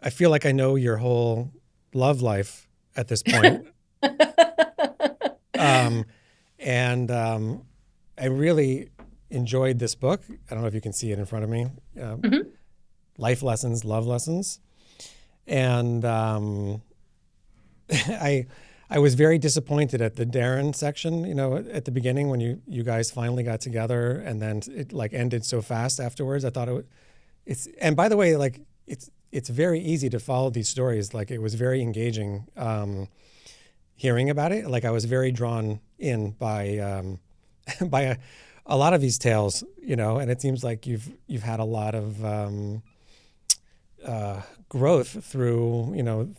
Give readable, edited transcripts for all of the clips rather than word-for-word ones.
I feel like I know your whole love life at this point. Um, and I really enjoyed this book. I don't know if you can see it in front of me. Uh, Mhm. Life Lessons, Love Lessons. And I I was very disappointed at the Darren section, at the beginning when you guys finally got together and then it like ended so fast afterwards. I thought it's and by the way, like it's very easy to follow these stories. Like it was very engaging hearing about it. Like I was very drawn in by by a lot of these tales, and it seems like you've had a lot of growth through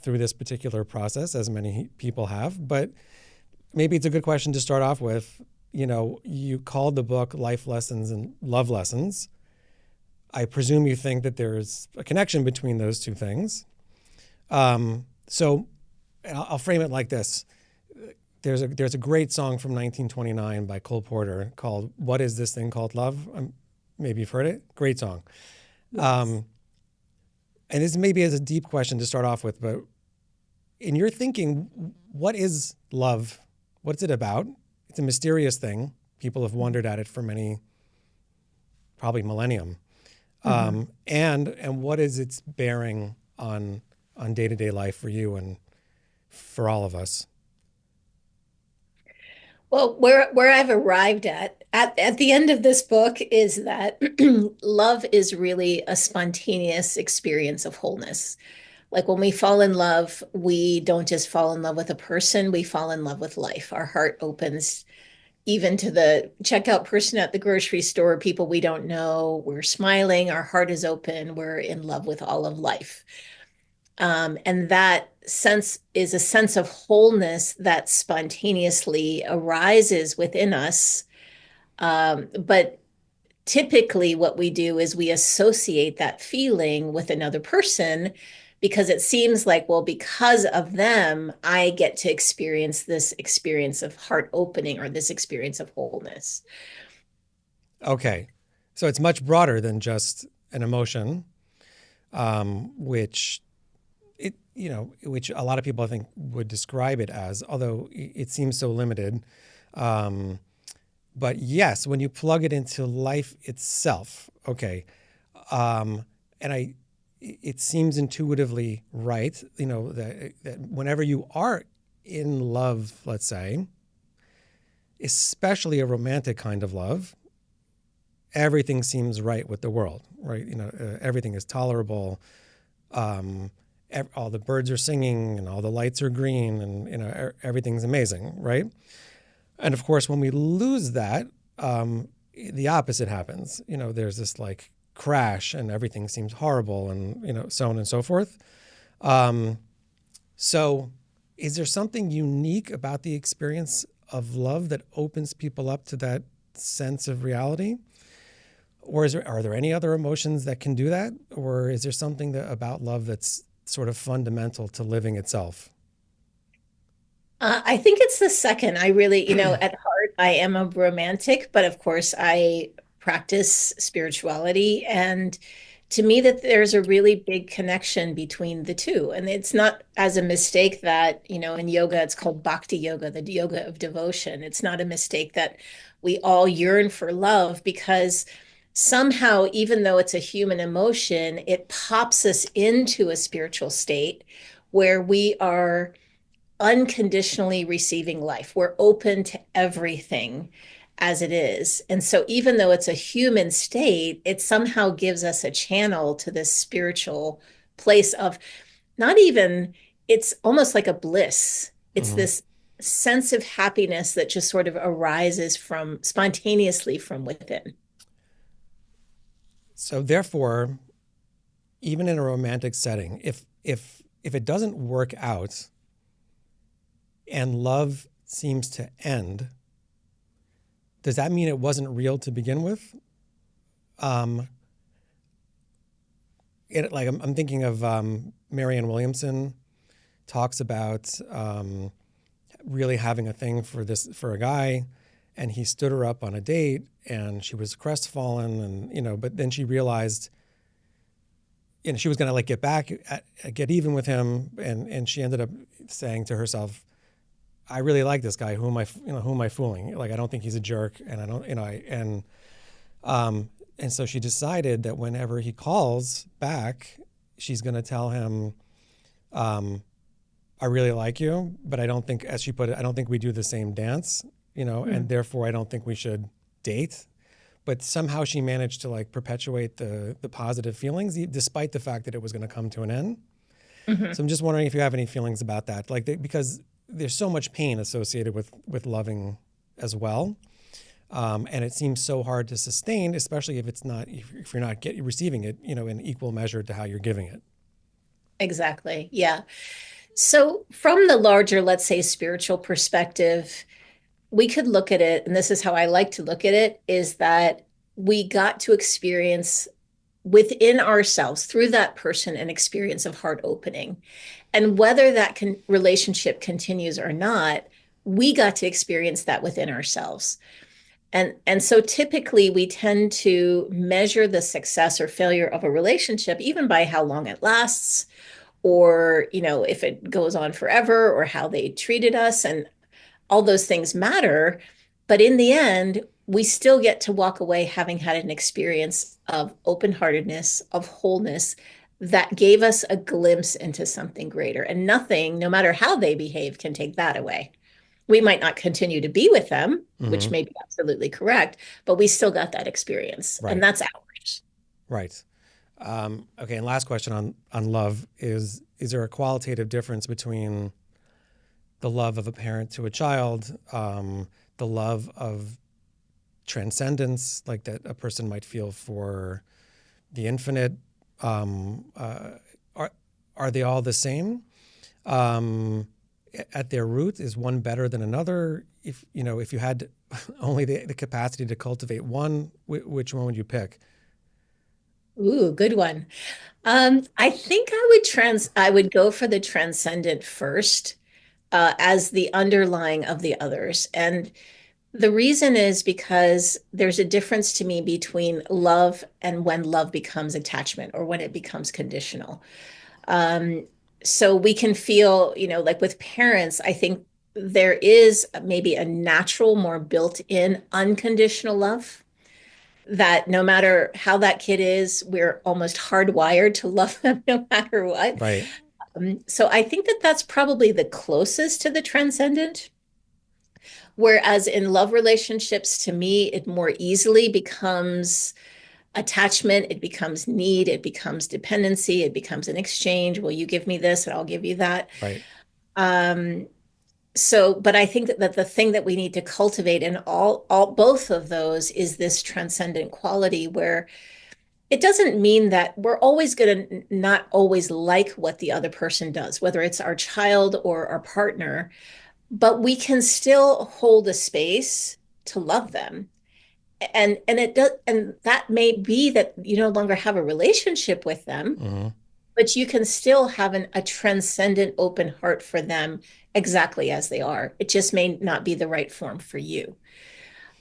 this particular process, as many people have. But maybe it's a good question to start off with. You called the book Life Lessons and Love Lessons. I presume you think that there's a connection between those two things. So I'll frame it like this. There's a great song from 1929 by Cole Porter called "What Is This Thing Called Love." Maybe you've heard it. Great song. Yes. Um, and this maybe is a deep question to start off with, but in your thinking, what is love? What's it about? It's a mysterious thing. People have wondered at it for many, probably millennium. Mhm. And what is its bearing on day to day life for you and for all of us? Well, where I've arrived at the end of this book is that love is really a spontaneous experience of wholeness. Like when we fall in love, we don't just fall in love with a person, we fall in love with life. Our heart opens even to the checkout person at the grocery store, people we don't know. We're smiling, our heart is open, we're in love with all of life. And that sense is a sense of wholeness that spontaneously arises within us. But typically, what we do is we associate that feeling with another person because it seems like, well, because of them, I get to experience this experience of heart opening or this experience of wholeness. Okay. So it's much broader than just an emotion, which which a lot of people I think would describe it as, although it seems so limited. Um, but yes, when you plug it into life itself, okay, um, and it seems intuitively right, that whenever you are in love, let's say, especially a romantic kind of love, everything seems right with the world, right? Everything is tolerable. Um, all the birds are singing and all the lights are green and everything's amazing, right? And of course, when we lose that, the opposite happens. There's this like crash and everything seems horrible and so on and so forth. Um, so, is there something unique about the experience of love that opens people up to that sense of reality? Or are there any other emotions that can do that? Or is there something about love that's sort of fundamental to living itself? I think it's the second. I really, at heart, I am a romantic, but of course, I practice spirituality. And to me, that there's a really big connection between the two. And it's not as a mistake that, in yoga, it's called bhakti yoga, the yoga of devotion. It's not a mistake that we all yearn for love because somehow, even though it's a human emotion, it pops us into a spiritual state where we are unconditionally receiving life. We're open to everything as it is. And so, even though it's a human state, it somehow gives us a channel to this spiritual place of not even, it's almost like a bliss. It's Hmm. this sense of happiness that just sort of arises from spontaneously from within. So, therefore, even in a romantic setting, if it doesn't work out and love seems to end, does that mean it wasn't real to begin with? Um, I'm thinking of Marianne Williamson talks about really having a thing for a guy, and he stood her up on a date, and she was crestfallen, and but then she realized and she was going to like get even with him. And she ended up saying to herself, I really like this guy. Who am I fooling? Like, I don't think he's a jerk. And I don't, and so she decided that whenever he calls back, she's going to tell him, I really like you, but I don't think, as she put it, I don't think we do the same dance, and therefore I don't think we should date. But somehow she managed to like perpetuate the positive feelings, despite the fact that it was going to come to an end. Mm-hmm. So I'm just wondering if you have any feelings about that, like because there's so much pain associated with loving as well, and it seems so hard to sustain, especially if you're not receiving it, in equal measure to how you're giving it. Exactly. Yeah. So, from the larger, let's say, spiritual perspective, we could look at it, and this is how I like to look at it, is that we got to experience within ourselves through that person an experience of heart opening. And whether that relationship continues or not, we got to experience that within ourselves. And so typically we tend to measure the success or failure of a relationship even by how long it lasts, or if it goes on forever, or how they treated us, and all those things matter. But in the end, we still get to walk away having had an experience of open-heartedness, of wholeness, that gave us a glimpse into something greater. And nothing, no matter how they behave, can take that away. We might not continue to be with them, which Mm-hmm. may be absolutely correct, but we still got that experience, and Right. that's ours. Right. Okay. And last question on love is there a qualitative difference between the love of a parent to a child, the love of transcendence, like that a person might feel for the infinite? Are are they all the same? At their root, is one better than another? If you had only the capacity to cultivate one, which one would you pick? Ooh, good one. I think I would go for the transcendent first, as the underlying of the others. And the reason is because there's a difference to me between love and when love becomes attachment, or when it becomes conditional. Um, so we can feel, like with parents, I think there is maybe a natural, more built-in unconditional love, that no matter how that kid is, we're almost hardwired to love them no matter what. Right. So I think that that's probably the closest to the transcendent. Whereas in love relationships, to me, it more easily becomes attachment, it becomes need, it becomes dependency, it becomes an exchange. Will you give me this and I'll give you that? Right. Um, but I think that the thing that we need to cultivate in all both of those is this transcendent quality, where it doesn't mean that we're always going to not always like what the other person does, whether it's our child or our partner, but we can still hold a space to love them. And it does, and that may be that you no longer have a relationship with them, Mm-hmm. but you can still have a transcendent open heart for them exactly as they are. It just may not be the right form for you.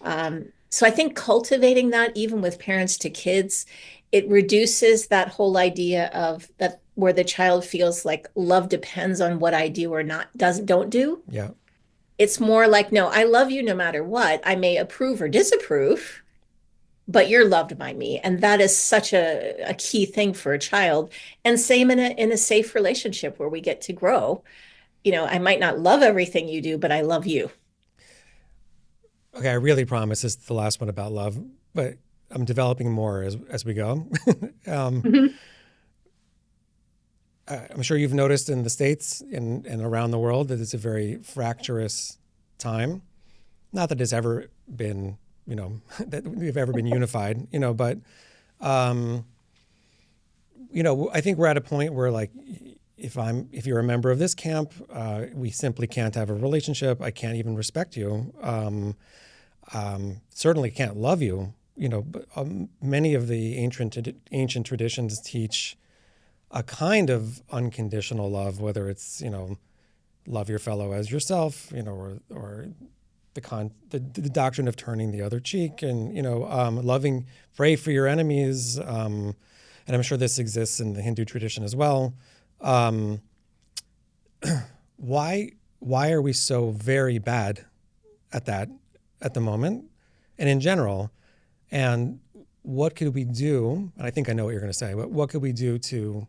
So I think cultivating that, even with parents to kids, it reduces that whole idea of that, where the child feels like love depends on what I do or not doesn't don't do. Yeah. It's more like, no, I love you no matter what. I may approve or disapprove, but you're loved by me. And that is such a key thing for a child. And same in a safe relationship where we get to grow. I might not love everything you do, but I love you. Okay. I really promise this is the last one about love, but I'm developing more as we go. um, Mhm. I'm sure you've noticed in the States and around the world that it's a very fractious time. Not that it's ever been, that we've ever been unified, but, um, I think we're at a point where like, if you're a member of this camp, we simply can't have a relationship. I can't even respect you. Certainly can't love you, but many of the ancient traditions teach a kind of unconditional love, whether it's, love your fellow as yourself, or the doctrine of turning the other cheek, and, loving, pray for your enemies, and I'm sure this exists in the Hindu tradition as well. Um, why are we so very bad at that at the moment and in general? And what could we do? And I think I know what you're going to say, but what could we do to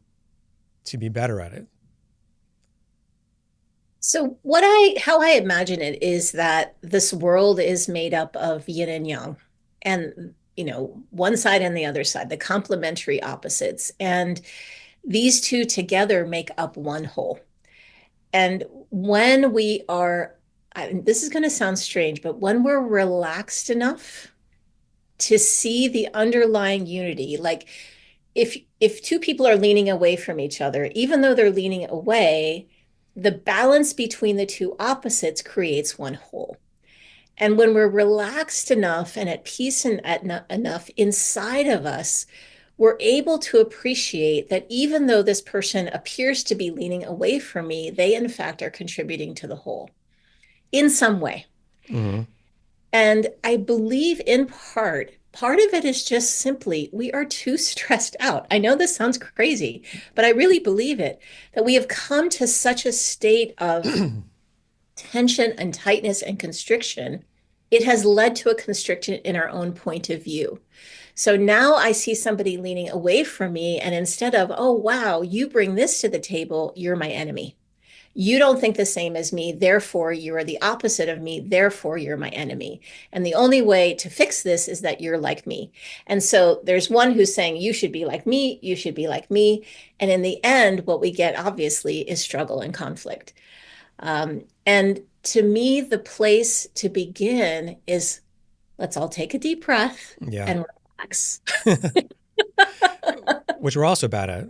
be better at it? So how I imagine it is that this world is made up of yin and yang, and one side and the other side, the complementary opposites, and these two together make up one whole. And when we are, this is going to sound strange, but when we're relaxed enough to see the underlying unity, like if two people are leaning away from each other, even though they're leaning away, the balance between the two opposites creates one whole. And when we're relaxed enough and at peace and enough inside of us, we're able to appreciate that even though this person appears to be leaning away from me, they in fact are contributing to the whole in some way. Mm-hmm. And I believe in part of it is just simply we are too stressed out. I know this sounds crazy, but I really believe it that we have come to such a state of tension and tightness and constriction. It has led to a constriction in our own point of view. So now I see somebody leaning away from me, and instead of, oh, wow, you bring this to the table, you're my enemy. You don't think the same as me, therefore you are the opposite of me, therefore you're my enemy. And the only way to fix this is that you're like me. And so there's one who's saying, you should be like me, you should be like me. And in the end, what we get obviously is struggle and conflict. And to me, the place to begin is let's all take a deep breath Yeah. and relax. Which we're also bad at.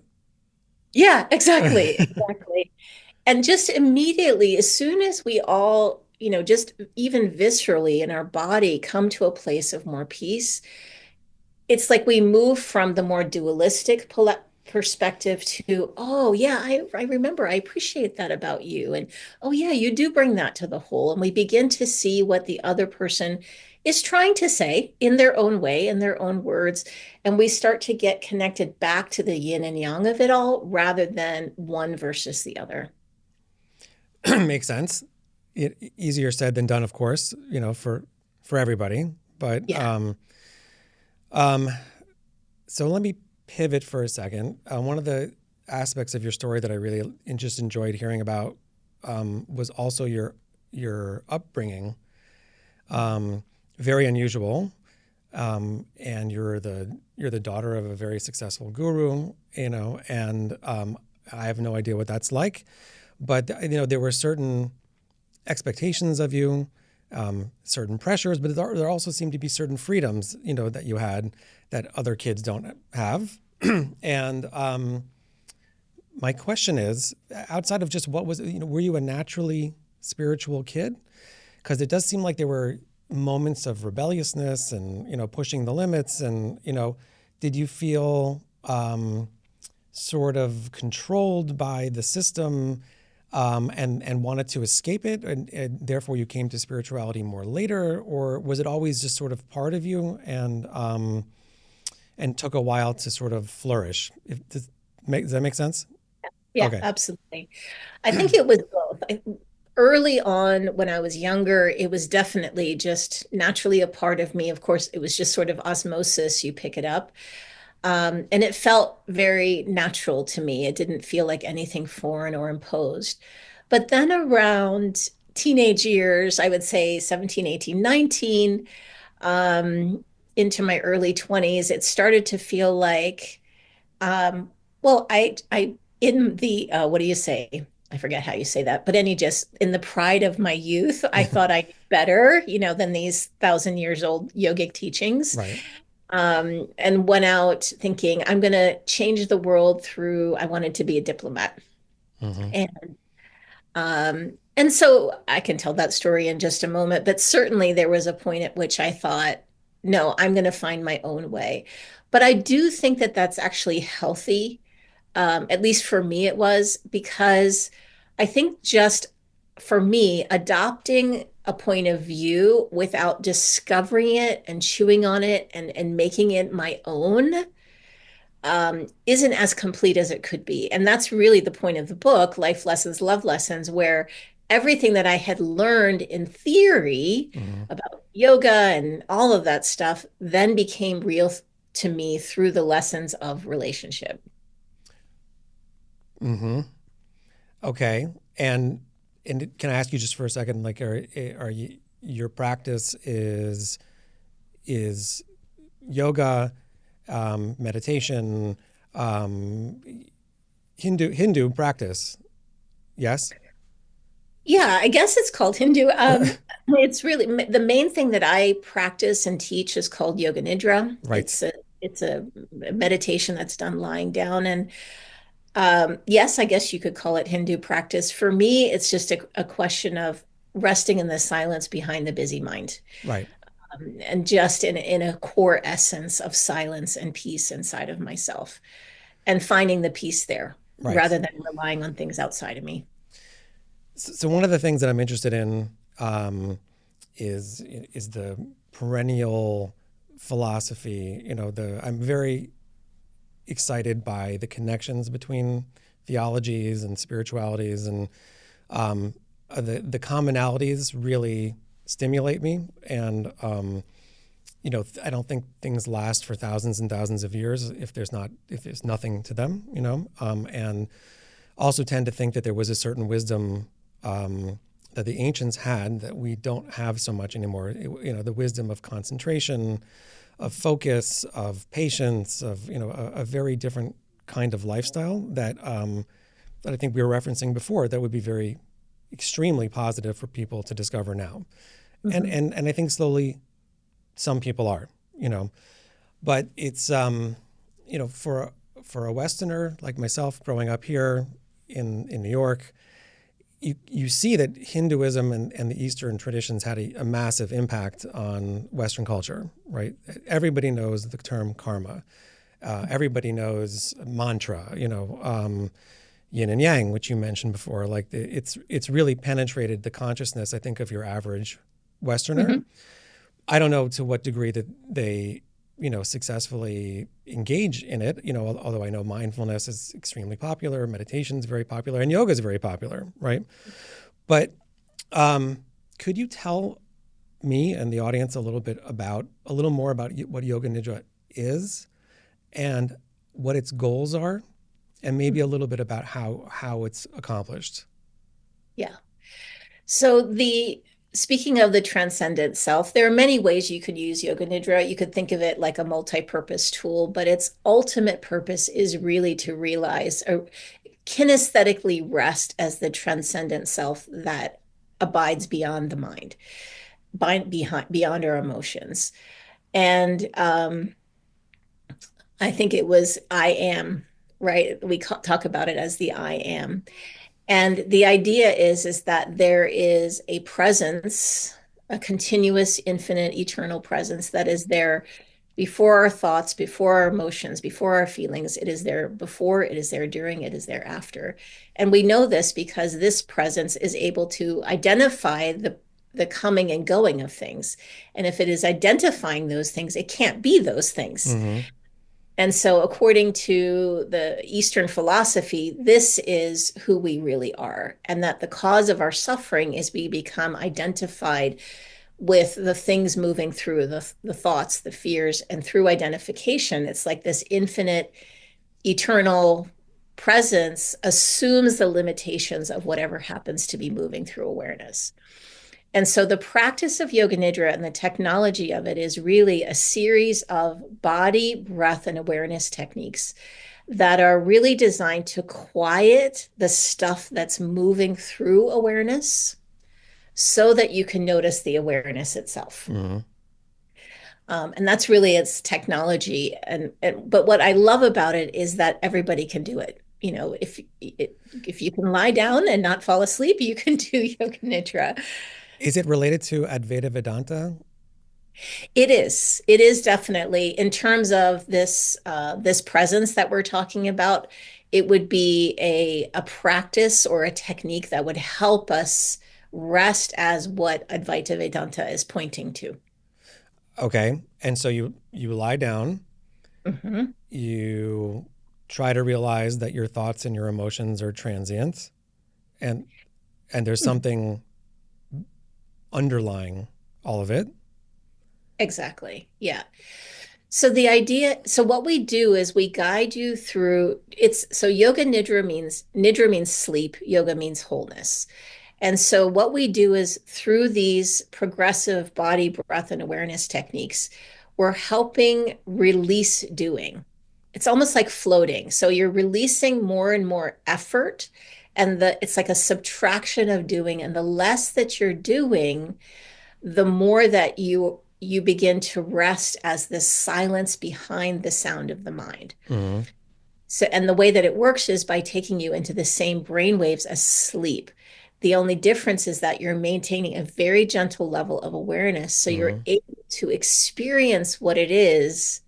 Yeah, exactly. Exactly. And just immediately, as soon as we all, just even viscerally in our body come to a place of more peace, it's like we move from the more dualistic perspective to, oh, yeah, I remember, I appreciate that about you. And oh, yeah, you do bring that to the whole. And we begin to see what the other person is trying to say in their own way, in their own words. And we start to get connected back to the yin and yang of it all rather than one versus the other. Makes sense. Easier said than done, of course, for everybody. But Yeah. um, so let me pivot for a second. One of the aspects of your story that I really just enjoyed hearing about was also your upbringing. Very unusual, and you're the daughter of a very successful guru, and I have no idea what that's like, but there were certain expectations of you, certain pressures, but there also seemed to be certain freedoms, that you had that other kids don't have. And my question is, outside of just what was, were you a naturally spiritual kid? Because it does seem like there were moments of rebelliousness and, pushing the limits. And, did you feel sort of controlled by the system, and wanted to escape it, and therefore you came to spirituality more later, or was it always just sort of part of you and took a while to sort of flourish? Does that make sense? Yeah, Okay. absolutely. I think it was both. Early on, when I was younger, it was definitely just naturally a part of me. Of course, it was just sort of osmosis. You pick it up. And it felt very natural to me. It didn't feel like anything foreign or imposed. But then around teenage years, I would say 17, 18, 19, um, into my early 20s, it started to feel like, well, in the, what do you say? I forget how you say that, but just in the pride of my youth, I thought I knew better, than these 1,000 years old yogic teachings. Right. And went out thinking I'm going to change the world through, I wanted to be a diplomat. Mm-hmm. And so I can tell that story in just a moment, but certainly there was a point at which I thought, no, I'm going to find my own way. But I do think that that's actually healthy. At least for me, it was because I think just for me, adopting a point of view without discovering it and chewing on it and making it my own isn't as complete as it could be. And that's really the point of the book, Life Lessons, Love Lessons, where everything that I had learned in theory Hmm. about yoga and all of that stuff then became real to me through the lessons of relationship. Hmm. Okay. And can I ask you just for a second, like, are you, your practice is yoga, meditation, um, Hindu practice? Yes. Yeah, I guess it's called Hindu. It's really the main thing that I practice and teach is called Yoga Nidra. Right. It's a meditation that's done lying down. And yes, I guess you could call it Hindu practice. For me, it's just a question of resting in the silence behind the busy mind, Right. and just in a core essence of silence and peace inside of myself, and finding the peace there Right. rather than relying on things outside of me. So one of the things that I'm interested in is the perennial philosophy. I'm very excited by the connections between theologies and spiritualities, and the commonalities really stimulate me. And I don't think things last for thousands and thousands of years if there's nothing to them. And also tend to think that there was a certain wisdom that the ancients had that we don't have so much anymore. The wisdom of concentration, of focus, of patience, of a very different kind of lifestyle that I think we were referencing before. That would be very extremely positive for people to discover now, and Mhm. and and I think slowly some people are, but it's for a Westerner like myself growing up here in New York. You see that Hinduism and the Eastern traditions had a massive impact on Western culture, right? Everybody knows the term karma. Everybody knows mantra, yin and yang, which you mentioned before. Like it's really penetrated the consciousness, I think, of your average Westerner. Mhm. I don't know to what degree that they, successfully engage in it. Although I know mindfulness is extremely popular, meditation is very popular, and yoga is very popular, right? But could you tell me and the audience a little more about what Yoga Nidra is and what its goals are, and maybe a little bit about how it's accomplished? Yeah. So the speaking of the transcendent self, there are many ways you could use Yoga Nidra. You could think of it like a multi-purpose tool, but its ultimate purpose is really to realize or kinesthetically rest as the transcendent self that abides beyond the mind, beyond our emotions. And I think it was I am, right? We talk about it as the I am. And the idea is that there is a presence, a continuous, infinite, eternal presence that is there before our thoughts, before our emotions, before our feelings. It is there before, it is there during, it is there after. And we know this because this presence is able to identify the coming and going of things. And if it is identifying those things, it can't be those things. Mm-hmm. And so, according to the Eastern philosophy, this is who we really are, and that the cause of our suffering is we become identified with the things moving through the thoughts, the fears, and through identification, it's like this infinite, eternal presence assumes the limitations of whatever happens to be moving through awareness. And so the practice of Yoga Nidra and the technology of it is really a series of body, breath, and awareness techniques that are really designed to quiet the stuff that's moving through awareness so that you can notice the awareness itself. Mm-hmm. And that's really its technology. But what I love about it is that everybody can do it. If you can lie down and not fall asleep, you can do Yoga Nidra. Is it related to Advaita Vedanta? It is. It is definitely in terms of this presence that we're talking about. It would be a practice or a technique that would help us rest as what Advaita Vedanta is pointing to. Okay, and so you lie down, Hmm. You try to realize that your thoughts and your emotions are transient, and there's something underlying all of it. Exactly. Yeah. So what we do is we guide you through it's so yoga nidra means sleep, yoga means wholeness. And so what we do is through these progressive body, breath, and awareness techniques, we're helping release doing. It's almost like floating. So you're releasing more and more effort, and it's like a subtraction of doing. And the less that you're doing, the more that you begin to rest as the silence behind the sound of the mind. Mm-hmm. So, and the way that it works is by taking you into the same brain waves as sleep. The only difference is that you're maintaining a very gentle level of awareness. So you're Mm-hmm. able to experience what it is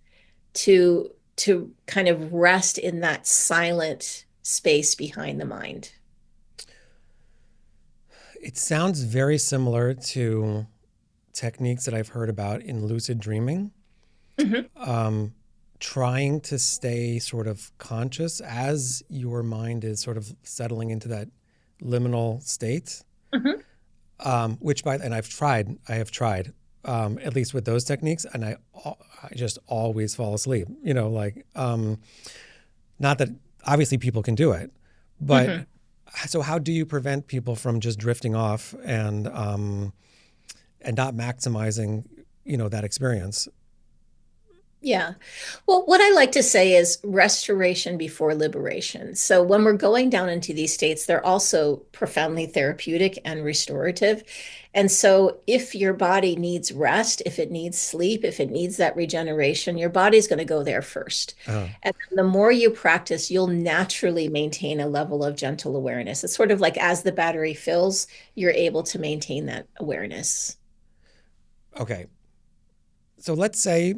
to kind of rest in that silent space behind the mind. It sounds very similar to techniques that I've heard about in lucid dreaming, Hmm. trying to stay sort of conscious as your mind is sort of settling into that liminal state. Hmm. Which by and I have tried, at least with those techniques, and I just always fall asleep. Like not that obviously people can do it, but Hmm. so how do you prevent people from just drifting off and not maximizing, that experience? Yeah. Well, what I like to say is restoration before liberation. So when we're going down into these states, they're also profoundly therapeutic and restorative. And so if your body needs rest, if it needs sleep, if it needs that regeneration, your body's going to go there first. Uh, And the more you practice, you'll naturally maintain a level of gentle awareness. It's sort of like as the battery fills, you're able to maintain that awareness. okay, so let's say,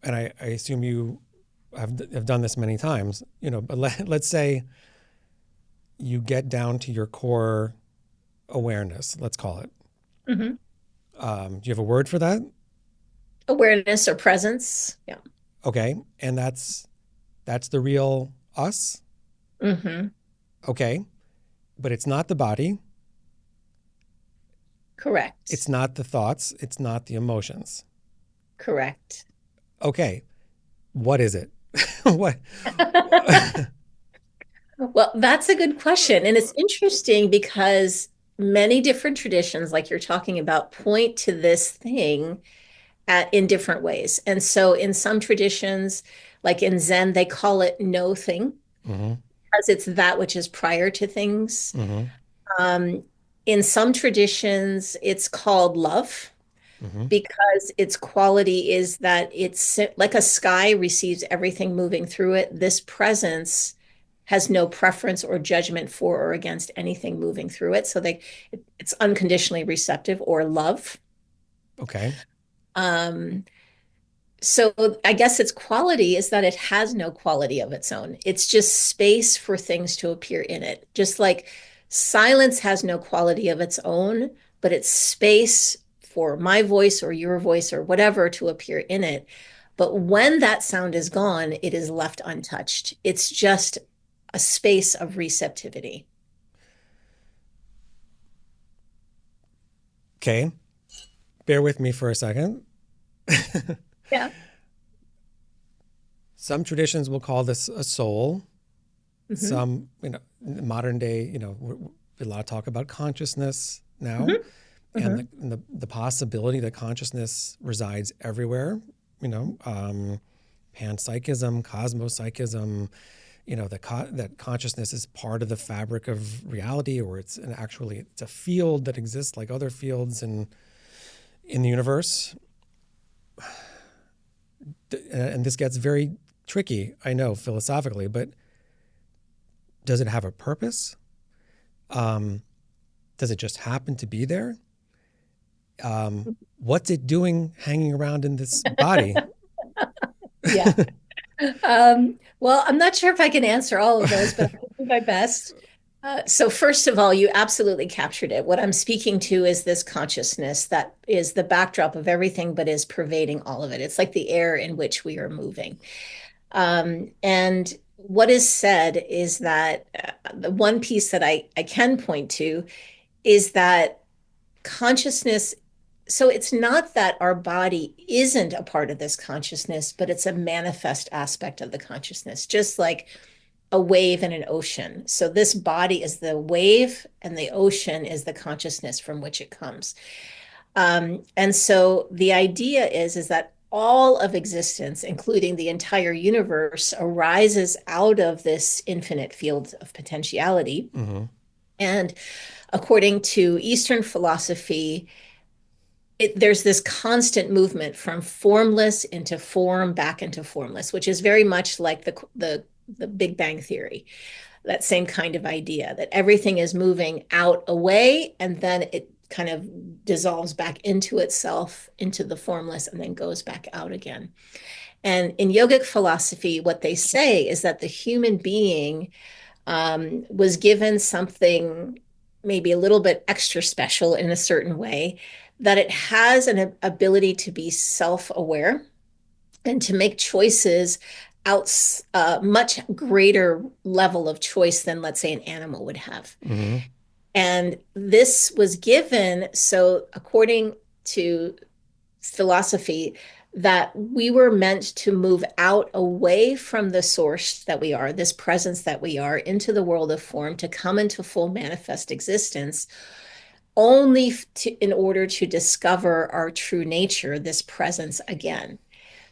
and I assume you have done this many times, but let's say you get down to your core awareness, let's call it. Mhm. Do you have a word for that? Awareness or presence. Yeah. Okay, and that's the real us. Hmm. Okay, but it's not the body, it's Correct. not the thoughts, it's not the emotions. Correct. Okay, what is it? what? Well, that's a good question. And it's interesting because many different traditions, like you're talking about, point to this thing in different ways. And so in some traditions, like in Zen, they call it no thing Mm-hmm. because it's that which is prior to things. Mm-hmm. Um, in some traditions, it's called love Mm-hmm. because its quality is that it's like a sky receives everything moving through it. This presence has no preference or judgment for or against anything moving through it. So it's unconditionally receptive or love. Okay. Um, so I guess its quality is that it has no quality of its own. It's just space for things to appear in it. Just like silence has no quality of its own, but it's space for my voice or your voice or whatever to appear in it. But when that sound is gone, it is left untouched. It's just a space of receptivity. Okay. Bear with me for a second. Yeah. Some traditions will call this a soul. Hmm. Some, modern day, a lot of talk about consciousnness now, Hmm. and Hmm. the possibility that consciousness resides everywhere. Panpsychism, cosmopsychism. That consciousness is part of the fabric of reality, or it's a field that exists like other fields in the universe. And this gets very tricky, I know, philosophically, but does it have a purpose? Um, does it just happen to be there? What's it doing hanging around in this body? Yeah. Well, I'm not sure if I can answer all of those, but I'll do my best. So first of all, you absolutely captured it. What I'm speaking to is this consciousness that is the backdrop of everything, but is pervading all of it. It's like the air in which we are moving. And what is said is that the one piece that I can point to is that consciousness. So it's not that our body isn't a part of this consciousness, but it's a manifest aspect of the consciousness, just like a wave in an ocean. So this body is the wave, and the ocean is the consciousness from which it comes. And so the idea is that all of existence, including the entire universe, arises out of this infinite field of potentiality. Mm-hmm. And according to Eastern philosophy, there's this constant movement from formless into form, back into formless, which is very much like the Big Bang Theory, that same kind of idea that everything is moving out away and then it kind of dissolves back into itself, into the formless, and then goes back out again. And in yogic philosophy, what they say is that the human being was given something maybe a little bit extra special in a certain way, that it has an ability to be self-aware and to make choices out much greater level of choice than, let's say, an animal would have. Mm-hmm. And this was given, so according to philosophy, that we were meant to move out away from the source that we are, this presence that we are, into the world of form, to come into full manifest existence, only in order to discover our true nature, this presence again.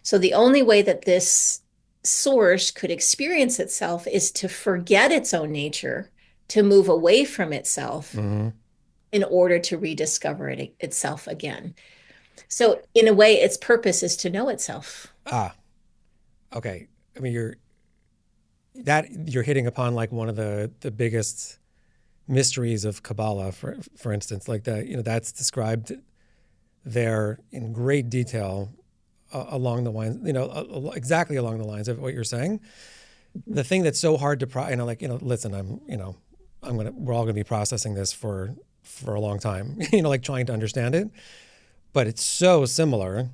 So the only way that this source could experience itself is to forget its own nature, to move away from itself Mm-hmm. in order to rediscover itself again. So in a way, its purpose is to know itself. Ah, okay. I mean, you're hitting upon like one of the biggest mysteries of Kabbalah, for instance, like that. That's described there in great detail along the lines, exactly along the lines of what you're saying. The thing that's so hard to listen, we're all gonna be processing this for a long time, like trying to understand it, but it's so similar.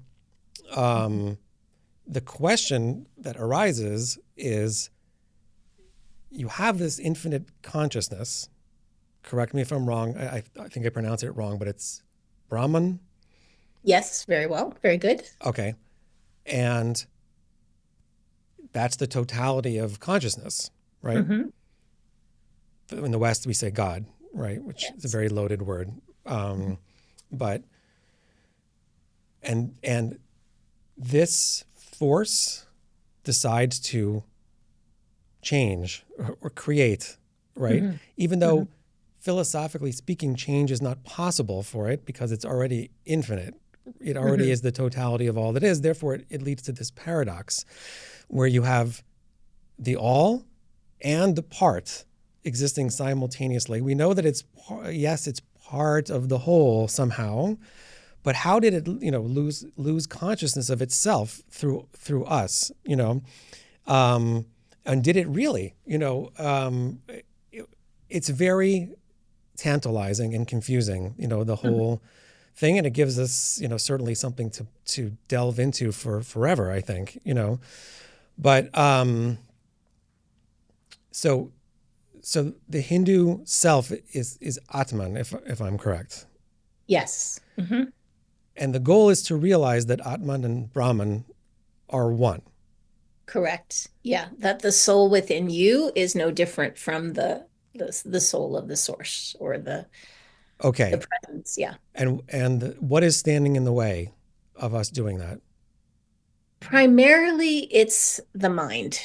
The question that arises is, you have this infinite consciousness. Correct me if I'm wrong. I think I pronounce it wrong, but it's Brahman. Yes, very well. Very good. Okay. And that's the totality of consciousness, right? Mm-hmm. In the West, we say God, right? Which is a Yes. very loaded word. But, and this force decides to change or create, right? Mm-hmm. Even Mm-hmm. though philosophically speaking, change is not possible for it because it's already infinite. It already Mm-hmm. is the totality of all that is. Therefore, it leads to this paradox where you have the all and the part existing simultaneously. We know that yes, it's part of the whole somehow, but how did it, lose consciousness of itself through us, and did it really, it's very tantalizing and confusing, the whole thing, and it gives us, certainly something to delve into for forever, I think, But so the Hindu self is Atman, if I'm correct, Yes. Mm-hmm. and the goal is to realize that Atman and Brahman are one. Correct. Yeah, that the soul within you is no different from the soul of the source, or the Okay, presence. Yeah. and what is standing in the way of us doing that? Primarily, it's the mind.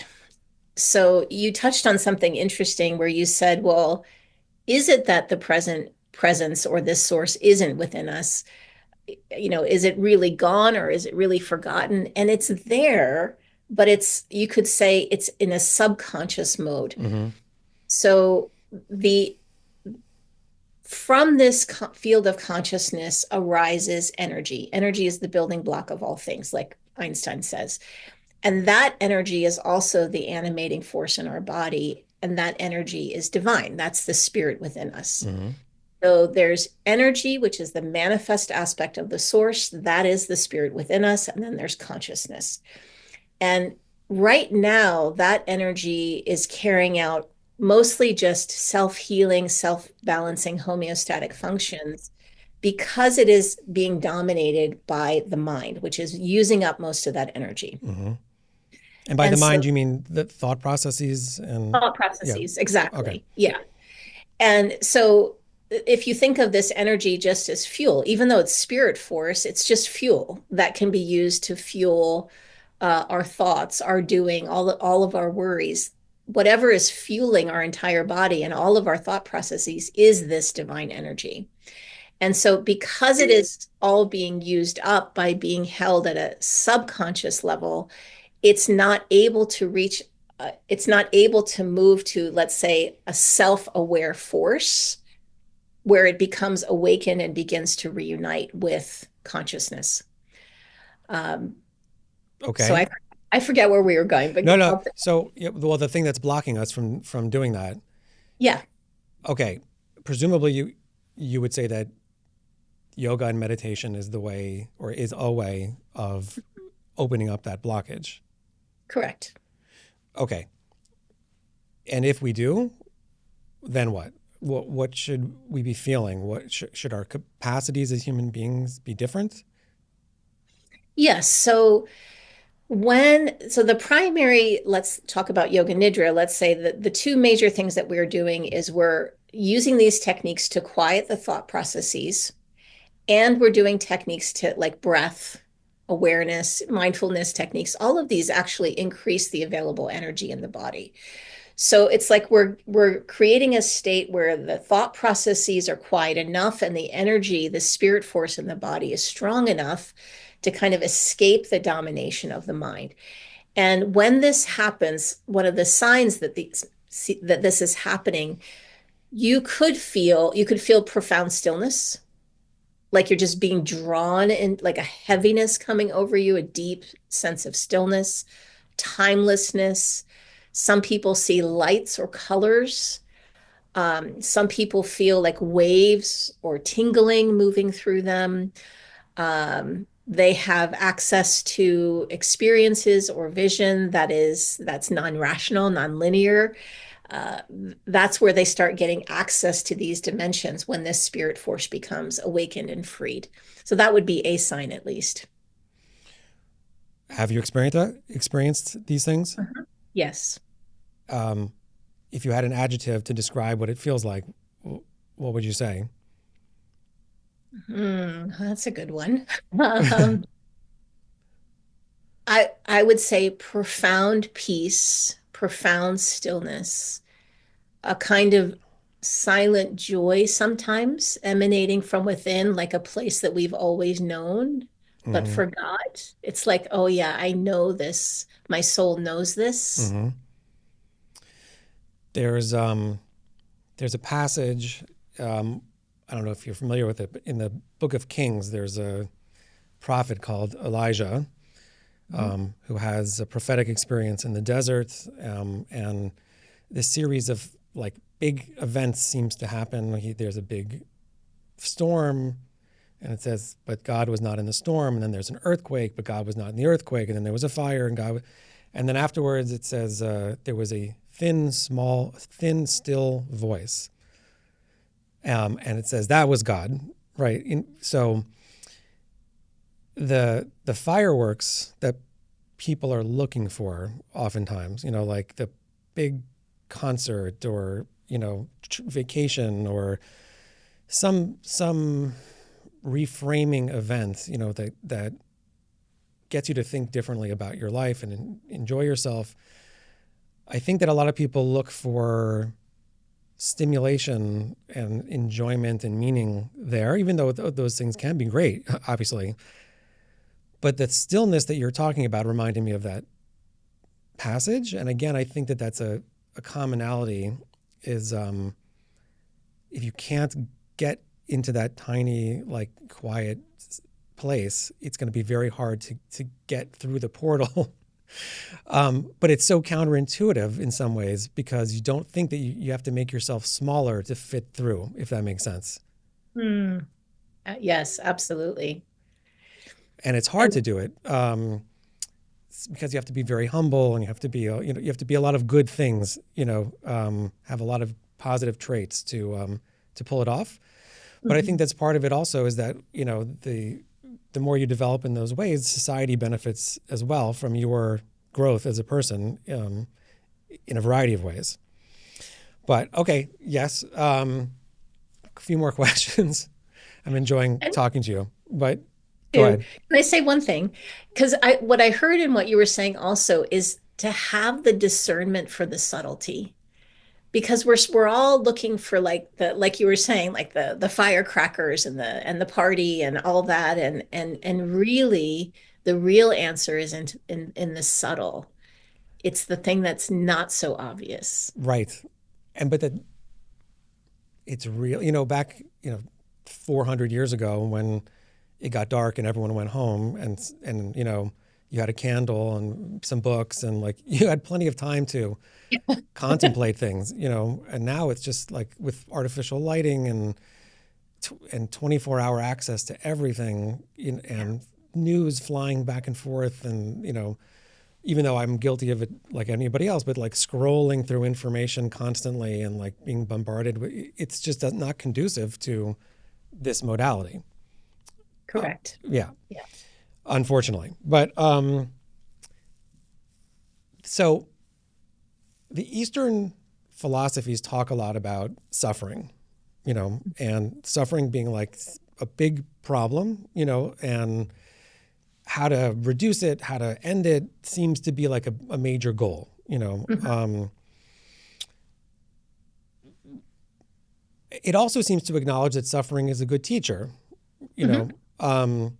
So you touched on something interesting where you said, well, is it that the presence or this source isn't within us? Is it really gone, or is it really forgotten? And it's there, but you could say it's in a subconscious mode. Mm-hmm. So the from this field of consciousness arises energy. Energy is the building block of all things, like Einstein says. And that energy is also the animating force in our body. and that energy is divine. That's the spirit within us. Hmm. So there's energy, which is the manifest aspect of the source. That is the spirit within us. And then there's consciousness. And right now, that energy is carrying out mostly just self-healing, self-balancing homeostatic functions because it is being dominated by the mind, which is using up most of that energy. Hmm. And by the And so mind, you mean the thought processes and thought yeah. processes, Okay. exactly. Yeah. And so if you think of this energy just as fuel, even though it's spirit force, it's just fuel that can be used to fuel our thoughts, our doing, all of our worries. Whatever is fueling our entire body and all of our thought processes is this divine energy. And so, because it is all being used up by being held at a subconscious level, it's not able to reach, it's not able to move to, let's say, a self-aware force where it becomes awakened and begins to reunite with consciousness. Um, so Okay. I forget where we were going, but No, no. So, yeah, well, the thing that's blocking us from doing that. yeah, Okay. Presumably, you would say that yoga and meditation is the way, or is a way of opening up that blockage. correct. Okay. And if we do, then what? What should we be feeling? What should our capacities as human beings be different? Yes. So the primary, let's talk about yoga nidra. Let's say that the two major things that we're doing is we're using these techniques to quiet the thought processes, and we're doing techniques to like breath, awareness, mindfulness techniques. All of these actually increase the available energy in the body. So it's like we're creating a state where the thought processes are quiet enough and the energy, the spirit force in the body is strong enough to kind of escape the domination of the mind. And when this happens, one of the signs that this is happening, you could feel profound stillness, like you're just being drawn in, like a heaviness coming over you, a deep sense of stillness, timelessness. Some people see lights or colors. Some people feel like waves or tingling moving through them. They have access to experiences or vision that's non-rational, non-linear. Uh, that's where they start getting access to these dimensions when this spirit force becomes awakened and freed. So that would be a sign, at least. Have you experienced these things? Mhm. Yes. Um, if you had an adjective to describe what it feels like, what would you say? That's a good one. Um, I would say profound peace, profound stillness, a kind of silent joy sometimes emanating from within, like a place that we've always known but Hmm. forgot. It's like, oh yeah, I know this. My soul knows this. Hmm. There's um, there's a passage. Um, I don't know if you're familiar with it, but in the Book of Kings, there's a prophet called Elijah who has a prophetic experience in the desert, and this series of like big events seems to happen. There's a big storm, and it says, "But God was not in the storm." And then there's an earthquake, but God was not in the earthquake. And then there was a fire, and and then afterwards it says there was a thin, small, thin, still voice, and it says that was God, right? So the fireworks that people are looking for oftentimes, like the big concert or vacation or some reframing event, that gets you to think differently about your life and enjoy yourself. I think that a lot of people look for stimulation and enjoyment and meaning there, even though those things can be great, obviously. But the stillness that you're talking about reminded me of that passage. And again, I think that that's a commonality is if you can't get into that tiny, like quiet place, it's going to be very hard to get through the portal But it's so counterintuitive in some ways because you don't think that you have to make yourself smaller to fit through, if that makes sense. Hmm. Yes, absolutely. And it's hard to And do it because you have to be very humble and you have to be, you have to be a lot of good things, have a lot of positive traits to pull it off. But I think mhm, that's part of it also is that, the more you develop in those ways, society benefits as well from your growth as a person in a variety of ways. But okay, yes, a few more questions. I'm enjoying and talking to you, but go too, ahead. can I say one thing? Because what I heard in what you were saying also is to have the discernment for the subtlety. Because we're all looking for like you were saying, like the firecrackers and the party and all that, and really the real answer is in the subtle. It's the thing that's not so obvious. Right. But that it's real, back, 400 years ago when it got dark and everyone went home and, you had a candle and some books and like you had plenty of time to contemplate things, and now it's just like with artificial lighting and 24-hour access to everything and news flying back and forth and, even though I'm guilty of it like anybody else, but like scrolling through information constantly and like being bombarded with, it's just not conducive to this modality. Correct. Yeah, Yeah. unfortunately. But so the Eastern philosophies talk a lot about suffering, and suffering being like a big problem, and how to reduce it, how to end it seems to be like a major goal, Mhm. It also seems to acknowledge that suffering is a good teacher, you know. Mhm. Um,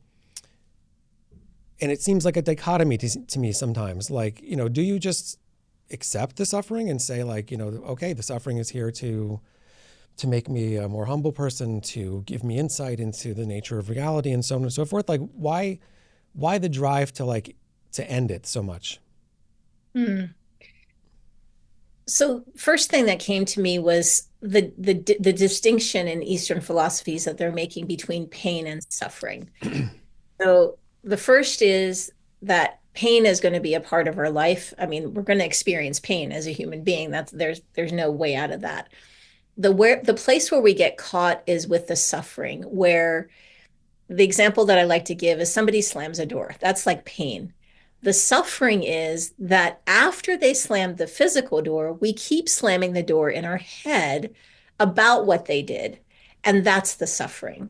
and it seems like a dichotomy to me sometimes. Like, do you just accept the suffering and say like, okay, the suffering is here to make me a more humble person, to give me insight into the nature of reality and so on and so forth. Like why the drive to like to end it so much? Hmm. So first thing that came to me was the distinction in Eastern philosophies that they're making between pain and suffering. So the first is that pain is going to be a part of our life. I mean, we're going to experience pain as a human being. That's there's no way out of that. The place where we get caught is with the suffering, where the example that I like to give is somebody slams a door. That's like pain. The suffering is that after they slammed the physical door, we keep slamming the door in our head about what they did. And that's the suffering.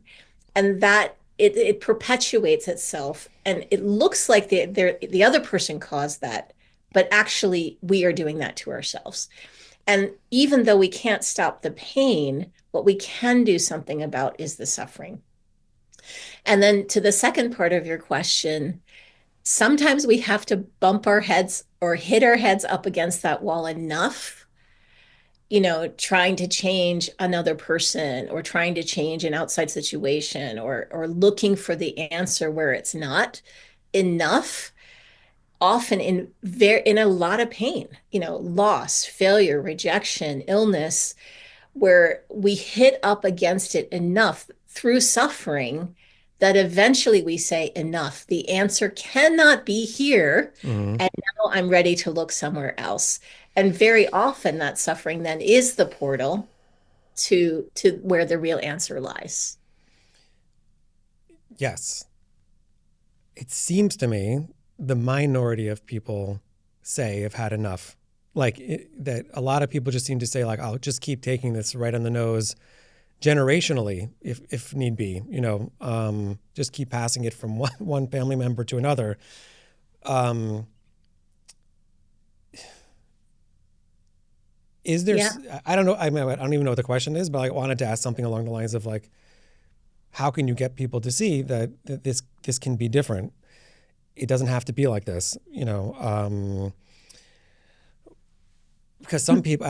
And that it perpetuates itself. And it looks like the other person caused that, but actually we are doing that to ourselves. And even though we can't stop the pain, what we can do something about is the suffering. And then to the second part of your question, sometimes we have to bump our heads or hit our heads up against that wall enough, trying to change another person or trying to change an outside situation or looking for the answer where it's not enough, often in a lot of pain, loss, failure, rejection, illness, where we hit up against it enough through suffering that eventually we say, enough. The answer cannot be here. Mm-hmm. And now I'm ready to look somewhere else. And very often that suffering then is the portal to where the real answer lies. Yes. It seems to me the minority of people say have had enough. Like that a lot of people just seem to say like, I'll just keep taking this right on the nose generationally if need be, just keep passing it from one family member to another. Um, is there, Yeah. I don't know. I mean, I don't even know what the question is, but I wanted to ask something along the lines of like, how can you get people to see that this can be different? It doesn't have to be like this, because some people,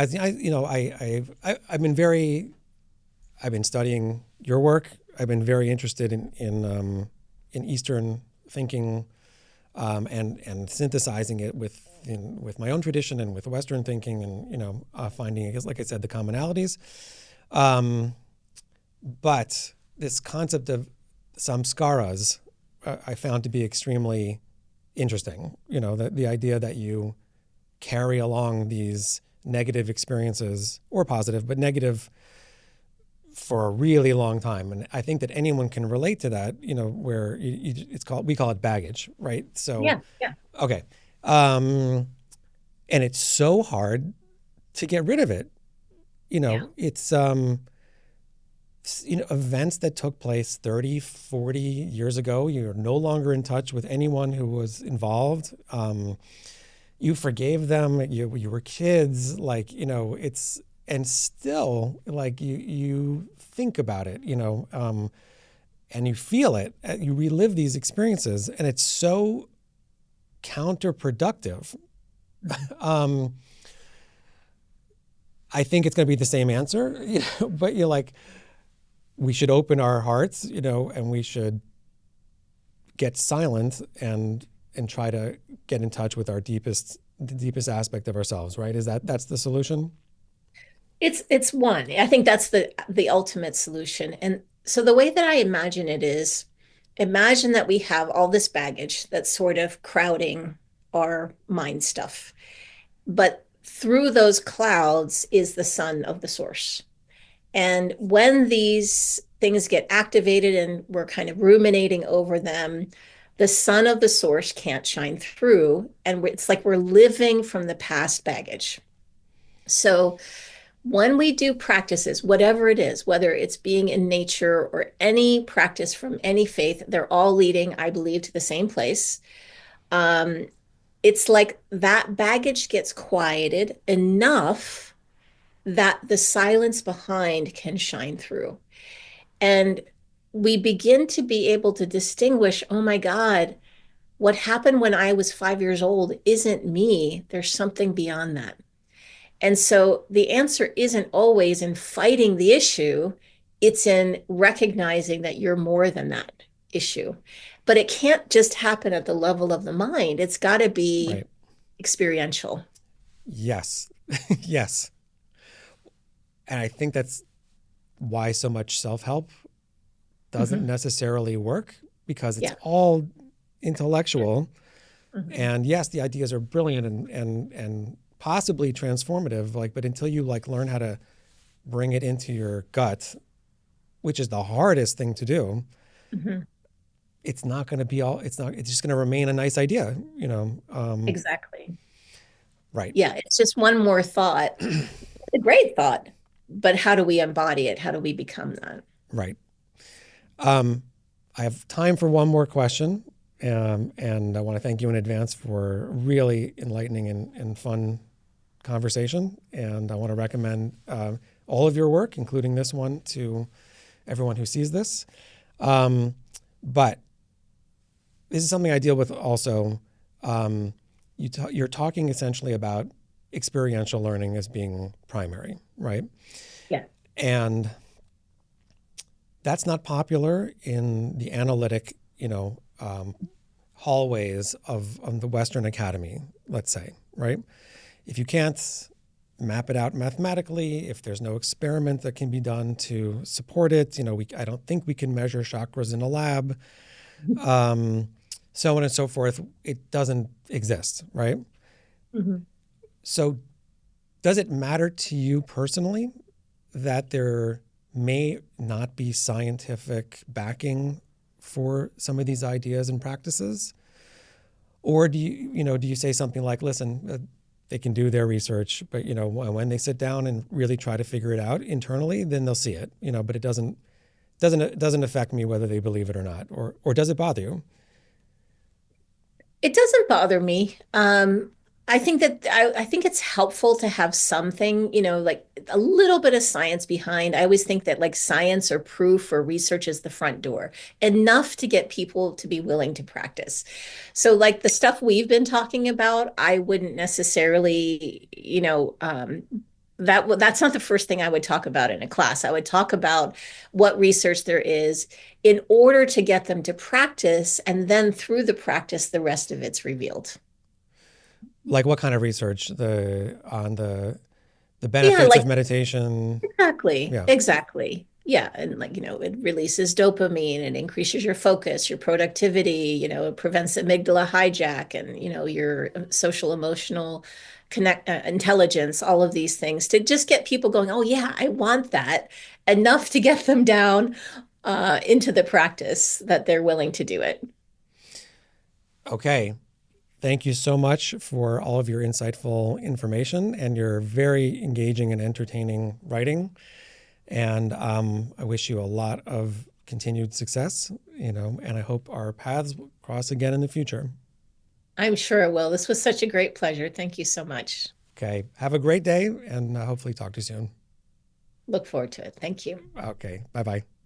I've been studying your work. I've been very interested in Eastern thinking, and synthesizing it with my own tradition and with Western thinking, and finding, I guess, like I said, the commonalities. Um, but this concept of samskaras, I found to be extremely interesting. The idea that you carry along these negative experiences, or positive, but negative, for a really long time. And I think that anyone can relate to that, where we call it baggage, right? So, Yeah, yeah, okay. Um, and it's so hard to get rid of it. yeah. It's, events that took place 30, 40 years ago. You're no longer in touch with anyone who was involved. You forgave them. You were kids, like, it's, and still, like, you think about it, and you feel it. You relive these experiences, and it's so counterproductive. um, I think it's going to be the same answer, but you're like, we should open our hearts, and we should get silent and try to get in touch with the deepest aspect of ourselves, right? That's the solution? It's one. I think that's the ultimate solution. And so the way that I imagine it is, imagine that we have all this baggage that's sort of crowding our mind stuff. But through those clouds is the sun of the source. And when these things get activated and we're kind of ruminating over them, the sun of the source can't shine through. And it's like we're living from the past baggage. So when we do practices, whatever it is, whether it's being in nature or any practice from any faith, they're all leading, I believe, to the same place. Um, it's like that baggage gets quieted enough that the silence behind can shine through. And we begin to be able to distinguish, oh my God, what happened when I was 5 years old isn't me. There's something beyond that. And so the answer isn't always in fighting the issue, it's in recognizing that you're more than that issue. But it can't just happen at the level of the mind, it's got to be Right. experiential. Yes. Yes. And I think that's why so much self-help doesn't Mhm. necessarily work, because it's Yeah. all intellectual. Mhm. And yes, the ideas are brilliant and possibly transformative, like, but until you, like, learn how to bring it into your gut, which is the hardest thing to do, Mhm. it's not going to be all, it's just going to remain a nice idea, Exactly. right. Yeah, it's just one more thought. A great thought, but how do we embody it? How do we become that? Right. Um, I have time for one more question. And I want to thank you in advance for really enlightening and fun conversation. And I want to recommend all of your work, including this one, to everyone who sees this. But this is something I deal with also. You're talking essentially about experiential learning as being primary, right? Yeah. And that's not popular in the analytic, hallways of the Western Academy, let's say, right? If you can't map it out mathematically, if there's no experiment that can be done to support it, I don't think we can measure chakras in a lab, so on and so forth. It doesn't exist, right? Mhm. So does it matter to you personally that there may not be scientific backing for some of these ideas and practices? Or do you say something like, listen, they can do their research, but when they sit down and really try to figure it out internally, then they'll see it, but it doesn't affect me whether they believe it or not, or does it bother you? It doesn't bother me. I think it's helpful to have something, like a little bit of science behind. I always think that like science or proof or research is the front door, enough to get people to be willing to practice. So like the stuff we've been talking about, I wouldn't necessarily, That's not the first thing I would talk about in a class. I would talk about what research there is in order to get them to practice, and then through the practice, the rest of it's revealed. Like what kind of research? The Yeah, benefits like of meditation. exactly, Yeah. exactly. Yeah, and like, it releases dopamine and increases your focus, your productivity, it prevents amygdala hijack and, your social emotional intelligence, all of these things to just get people going, oh yeah, I want that, enough to get them down into the practice that they're willing to do it. Okay. Thank you so much for all of your insightful information and your very engaging and entertaining writing. And I wish you a lot of continued success, and I hope our paths cross again in the future. I'm sure it will. This was such a great pleasure. Thank you so much. Okay. Have a great day and hopefully talk to you soon. Look forward to it. Thank you. Okay. Bye bye.